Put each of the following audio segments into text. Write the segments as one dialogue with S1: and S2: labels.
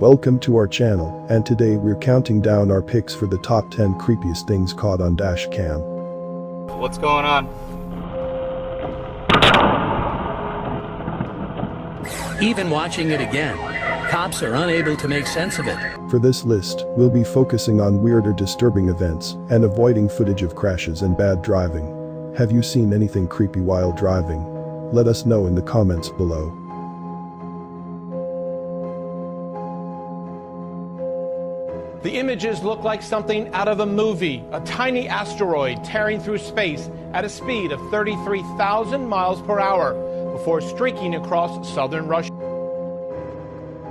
S1: Welcome to our channel, and today we're counting down our picks for the top 10 creepiest things caught on dash cam.
S2: What's going on?
S3: Even watching it again, cops are unable to make sense of it.
S1: For this list, we'll be focusing on weird or disturbing events and avoiding footage of crashes and bad driving. Have you seen anything creepy while driving? Let us know in the comments below.
S4: The images look like something out of a movie, a tiny asteroid tearing through space at a speed of 33,000 miles per hour before streaking across southern Russia.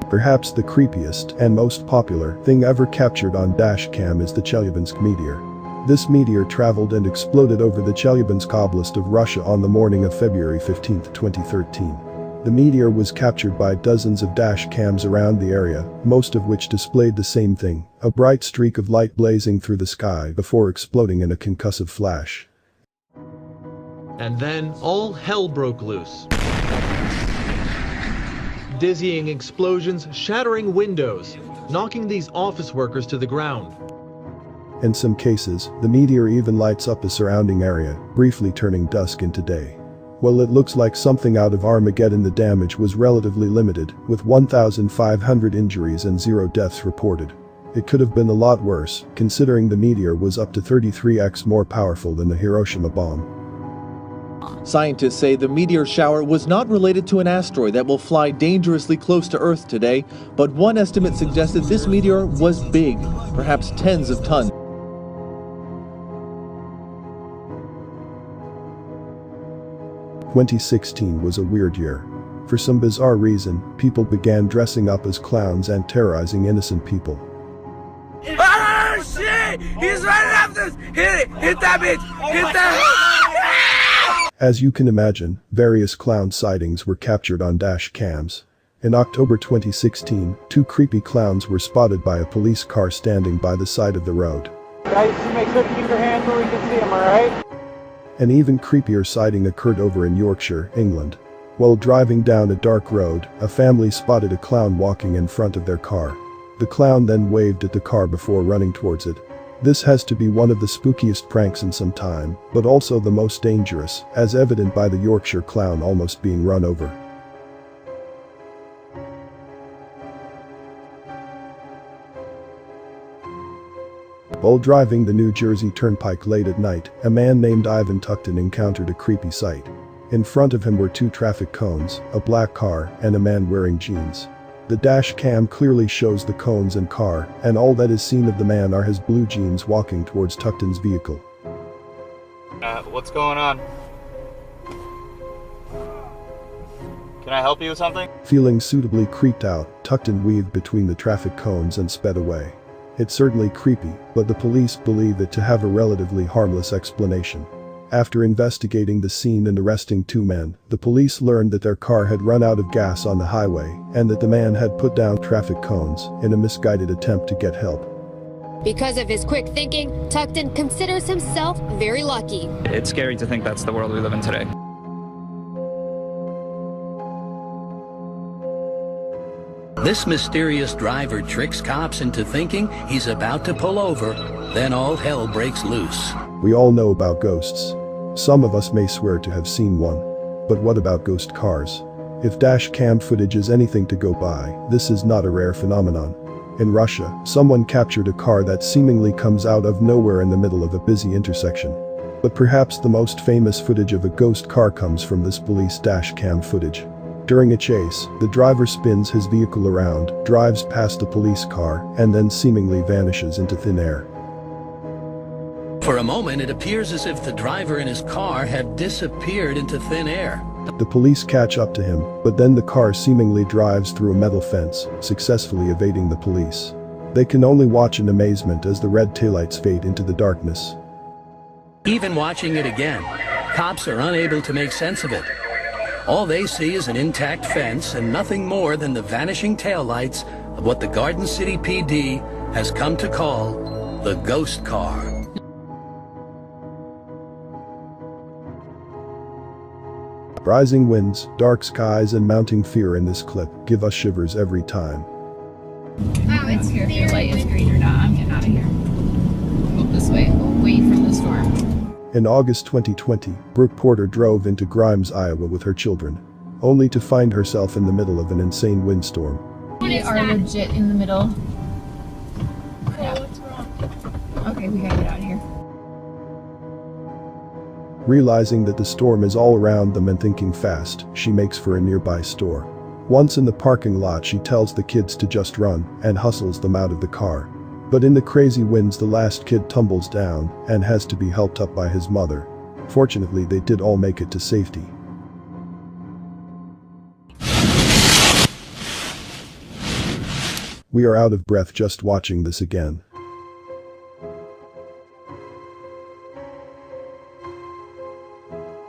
S1: Perhaps the creepiest and most popular thing ever captured on dash cam is the Chelyabinsk meteor. This meteor traveled and exploded over the Chelyabinsk Oblast of Russia on the morning of February 15, 2013. The meteor was captured by dozens of dash cams around the area, most of which displayed the same thing, a bright streak of light blazing through the sky before exploding in a concussive flash.
S5: And then all hell broke loose. Dizzying explosions shattering windows, knocking these office workers to the ground.
S1: In some cases, the meteor even lights up the surrounding area, briefly turning dusk into day. While it looks like something out of Armageddon, the damage was relatively limited, with 1,500 injuries and 0 deaths reported. It could have been a lot worse, considering the meteor was up to 33x more powerful than the Hiroshima bomb.
S6: Scientists say the meteor shower was not related to an asteroid that will fly dangerously close to Earth today, but one estimate suggested this meteor was big, perhaps tens of tons.
S1: 2016 was a weird year. For some bizarre reason, people began dressing up as clowns and terrorizing innocent people.
S7: Oh shit! He's running after us! Hit it! Hit that bitch! Hit that!
S1: As you can imagine, various clown sightings were captured on dash cams. In October 2016, 2 creepy clowns were spotted by a police car standing by the side of the road.
S4: Guys, make sure to keep your hands where we can see them, alright?
S1: An even creepier sighting occurred over in Yorkshire, England. While driving down a dark road, a family spotted a clown walking in front of their car. The clown then waved at the car before running towards it. This has to be one of the spookiest pranks in some time, but also the most dangerous, as evident by the Yorkshire clown almost being run over. While driving the New Jersey Turnpike late at night, a man named Ivan Tuckton encountered a creepy sight. In front of him were 2 traffic cones, a black car, and a man wearing jeans. The dash cam clearly shows the cones and car, and all that is seen of the man are his blue jeans walking towards Tuckton's vehicle.
S2: What's going on? Can I help you with something?
S1: Feeling suitably creeped out, Tuckton weaved between the traffic cones and sped away. It's certainly creepy, but the police believe it to have a relatively harmless explanation. After investigating the scene and arresting 2 men, the police learned that their car had run out of gas on the highway and that the man had put down traffic cones in a misguided attempt to get help.
S8: Because of his quick thinking, Tuckton considers himself very lucky.
S2: It's scary to think that's the world we live in today.
S3: This mysterious driver tricks cops into thinking he's about to pull over, then all hell breaks loose.
S1: We all know about ghosts. Some of us may swear to have seen one. But what about ghost cars? If dash cam footage is anything to go by, this is not a rare phenomenon. In Russia, someone captured a car that seemingly comes out of nowhere in the middle of a busy intersection. But perhaps the most famous footage of a ghost car comes from this police dash cam footage. During a chase, the driver spins his vehicle around, drives past the police car, and then seemingly vanishes into thin air.
S3: For a moment, it appears as if the driver and his car have disappeared into thin air.
S1: The police catch up to him, but then the car seemingly drives through a metal fence, successfully evading the police. They can only watch in amazement as the red taillights fade into the darkness.
S3: Even watching it again, cops are unable to make sense of it. All they see is an intact fence and nothing more than the vanishing taillights of what the Garden City PD has come to call the ghost car.
S1: Rising winds, dark skies and mounting fear in this clip give us shivers every time. In August 2020, Brooke Porter drove into Grimes, Iowa with her children, only to find herself in the middle of an insane windstorm.
S9: We are legit in the middle. Yeah. What's wrong? Okay, we gotta get out of here.
S1: Realizing that the storm is all around them and thinking fast, she makes for a nearby store. Once in the parking lot, she tells the kids to just run and hustles them out of the car. But in the crazy winds, the last kid tumbles down and has to be helped up by his mother. Fortunately, they did all make it to safety. We are out of breath just watching this again.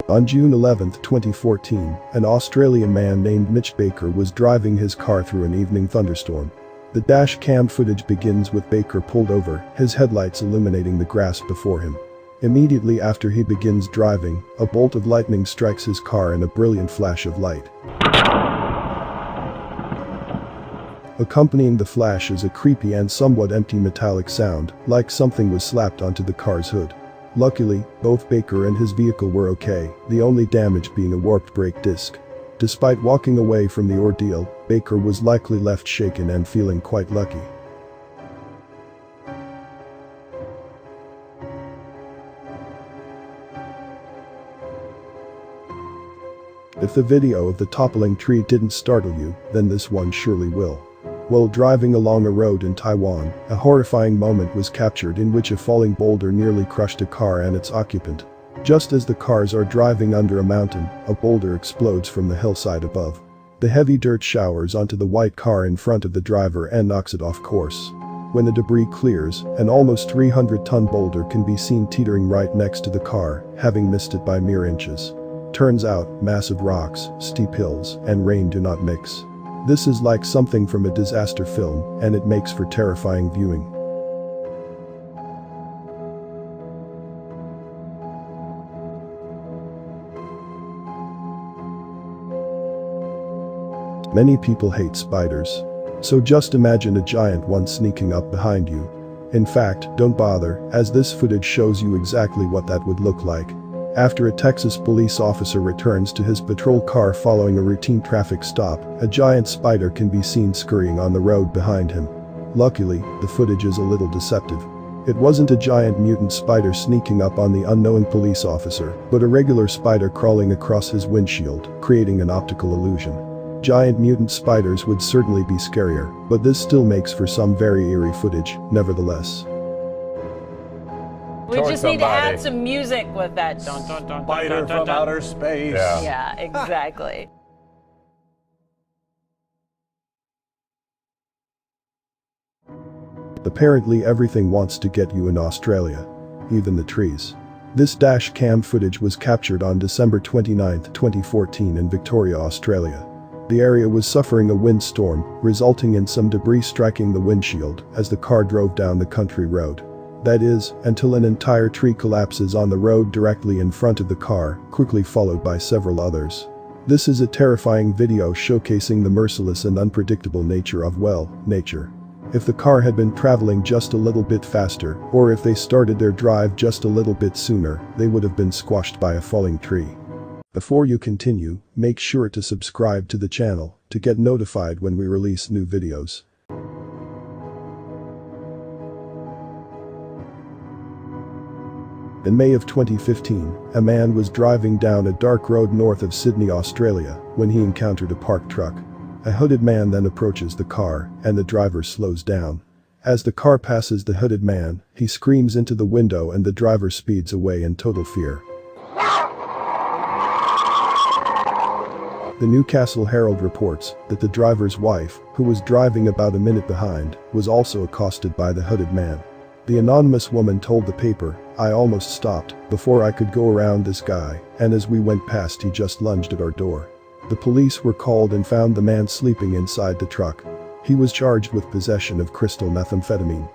S1: On June 11, 2014, an Australian man named Mitch Baker was driving his car through an evening thunderstorm. The dash cam footage begins with Baker pulled over, his headlights illuminating the grass before him. Immediately after he begins driving, a bolt of lightning strikes his car in a brilliant flash of light. Accompanying the flash is a creepy and somewhat empty metallic sound, like something was slapped onto the car's hood. Luckily, both Baker and his vehicle were okay, the only damage being a warped brake disc. Despite walking away from the ordeal, Baker was likely left shaken and feeling quite lucky. If the video of the toppling tree didn't startle you, then this one surely will. While driving along a road in Taiwan, a horrifying moment was captured in which a falling boulder nearly crushed a car and its occupant. Just as the cars are driving under a mountain, a boulder explodes from the hillside above. The heavy dirt showers onto the white car in front of the driver and knocks it off course. When the debris clears, an almost 300-ton boulder can be seen teetering right next to the car, having missed it by mere inches. Turns out, massive rocks, steep hills, and rain do not mix. This is like something from a disaster film, and it makes for terrifying viewing. Many people hate spiders. So just imagine a giant one sneaking up behind you. In fact, don't bother, as this footage shows you exactly what that would look like. After a Texas police officer returns to his patrol car following a routine traffic stop, a giant spider can be seen scurrying on the road behind him. Luckily, the footage is a little deceptive. It wasn't a giant mutant spider sneaking up on the unknowing police officer, but a regular spider crawling across his windshield, creating an optical illusion. Giant mutant spiders would certainly be scarier, but this still makes for some very eerie footage, nevertheless.
S10: We just need to add some music with that.
S11: Spider from outer space.
S10: Yeah, exactly.
S1: Apparently everything wants to get you in Australia. Even the trees. This dash cam footage was captured on December 29, 2014 in Victoria, Australia. The area was suffering a windstorm, resulting in some debris striking the windshield as the car drove down the country road. That is, until an entire tree collapses on the road directly in front of the car, quickly followed by several others. This is a terrifying video showcasing the merciless and unpredictable nature of, well, nature. If the car had been traveling just a little bit faster, or if they started their drive just a little bit sooner, they would have been squashed by a falling tree. Before you continue, make sure to subscribe to the channel to get notified when we release new videos. In May of 2015, a man was driving down a dark road north of Sydney, Australia, when he encountered a parked truck. A hooded man then approaches the car, and the driver slows down. As the car passes the hooded man, he screams into the window and the driver speeds away in total fear. The Newcastle Herald reports that the driver's wife, who was driving about a minute behind, was also accosted by the hooded man. The anonymous woman told the paper, "I almost stopped before I could go around this guy, and as we went past he just lunged at our door." The police were called and found the man sleeping inside the truck. He was charged with possession of crystal methamphetamine.